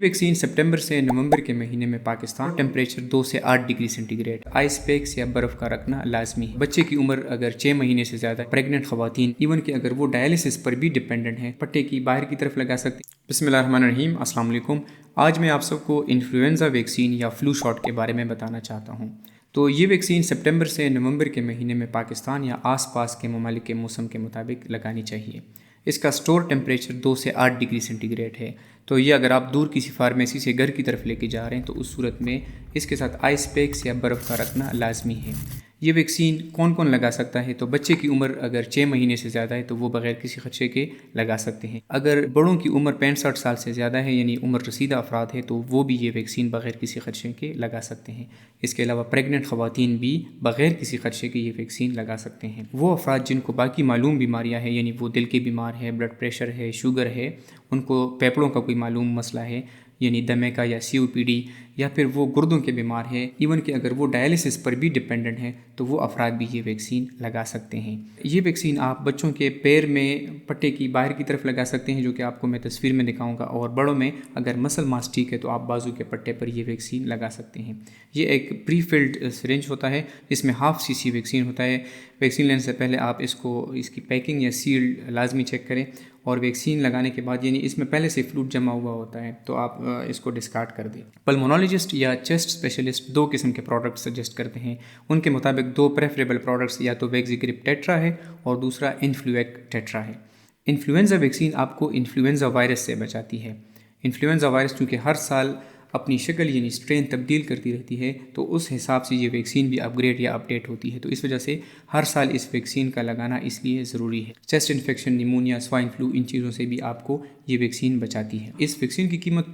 Vaccine सितंबर से नवंबर के महीने में पाकिस्तान टेम्परेचर 2 से 8 डिग्री सेंटीग्रेड आइस पैक्स या बर्फ़ का रखना लाजमी है। बच्चे की उम्र अगर 6 महीने से ज़्यादा, प्रेग्नेंट खवातीन इवन कि अगर वो डायलिसिस पर भी डिपेंडेंट हैं, पट्टे की बाहर की तरफ लगा सकते हैं। बिस्मिल्लाहिर्रहमानिर्रहीम, अस्सलाम वालेकुम। आज मैं आप सबको इन्फ्लुएंज़ा वैक्सीन या फ्लू शॉट के बारे में बताना चाहता हूँ। तो ये वैक्सीन सितंबर से नवंबर के महीने में पाकिस्तान या आसपास के ममालिक के मौसम के मुताबिक लगानी चाहिए। इसका स्टोर टेम्परेचर 2 से 8 डिग्री सेंटीग्रेड है। तो ये अगर आप दूर किसी फार्मेसी से घर की तरफ लेके जा रहे हैं तो उस सूरत में इसके साथ आइस पैक्स या बर्फ़ का रखना लाजमी है। ये वैक्सीन कौन कौन लगा सकता है? तो बच्चे की उम्र अगर 6 महीने से ज़्यादा है तो वो बग़ैर किसी खदशे के लगा सकते हैं। अगर बड़ों की उम्र 65 साल से ज़्यादा है यानी उम्र रसीदा अफराद है तो वो भी ये वैक्सीन बग़ैर किसी खदशे के लगा सकते हैं। इसके अलावा प्रेग्नेंट ख़वातीन भी बग़ैर किसी खदशे के ये वैक्सीन लगा सकते हैं। वो अफराद जिनको बाकी मालूम बीमारियाँ हैं यानी वो दिल के बीमार है, ब्लड प्रेशर है, शुगर है, उनको फेफड़ों का कोई मालूम मसला है यानी दमे का या COPD, या फिर वो गुर्दों के बीमार है, इवन कि अगर वो डायलिसिस पर भी डिपेंडेंट हैं तो वो अफराद भी ये वैक्सीन लगा सकते हैं। ये वैक्सीन आप बच्चों के पैर में पट्टे की बाहर की तरफ लगा सकते हैं, जो कि आपको मैं तस्वीर में दिखाऊंगा, और बड़ों में अगर मसल मास ठीक है तो आप बाजू के पट्टे पर ये वैक्सीन लगा सकते हैं। ये एक प्री फिल्ड सिरिंज होता है, इसमें 1/2 cc वैक्सीन होता है। वैक्सीन लेने से पहले आप इसकी पैकिंग या सील लाजमी चेक करें, और वैक्सीन लगाने के बाद यानी इसमें पहले से फ्लूड जमा हुआ होता है तो आप इसको डिस्कार्ड कर दें। पल्मोनोलॉजिस्ट या चेस्ट स्पेशलिस्ट 2 किस्म के प्रोडक्ट सजेस्ट करते हैं। उनके मुताबिक 2 प्रेफरेबल प्रोडक्ट्स या तो वैक्सीग्रिप टेट्रा है और दूसरा इन्फ्लुएक टेट्रा है। इन्फ्लुएंजा वैक्सीन आपको इन्फ्लुएंजा वायरस से बचाती है। इन्फ्लुएंजा वायरस चूँकि हर साल अपनी शक्ल यानी स्ट्रेन तब्दील करती रहती है तो उस हिसाब से ये वैक्सीन भी अपग्रेड या अपडेट होती है। तो इस वजह से हर साल इस वैक्सीन का लगाना इसलिए ज़रूरी है। Chest infection, pneumonia, swine flu, इन चीज़ों से भी आपको ये वैक्सीन बचाती है। इस वैक्सीन की कीमत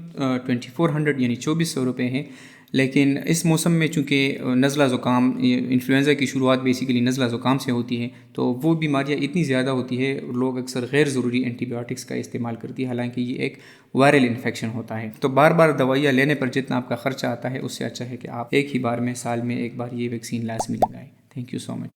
2400 यानी 2400 रुपये है। लेकिन इस मौसम में चूँकि नज़ला ज़ुकाम, इन्फ्लुएंज़ा की शुरुआत बेसिकली नज़ला ज़ुकाम से होती है, तो वो बीमारियाँ इतनी ज़्यादा होती है लोग अक्सर गैर ज़रूरी एंटीबायोटिक्स का इस्तेमाल करती है, हालांकि ये एक वायरल इन्फेक्शन होता है। तो बार बार दवाइयाँ लेने पर जितना आपका ख़र्चा आता है उससे अच्छा है कि आप एक ही बार में साल में एक बार ये वैक्सीन लाजमी लगाएं। Thank you so much.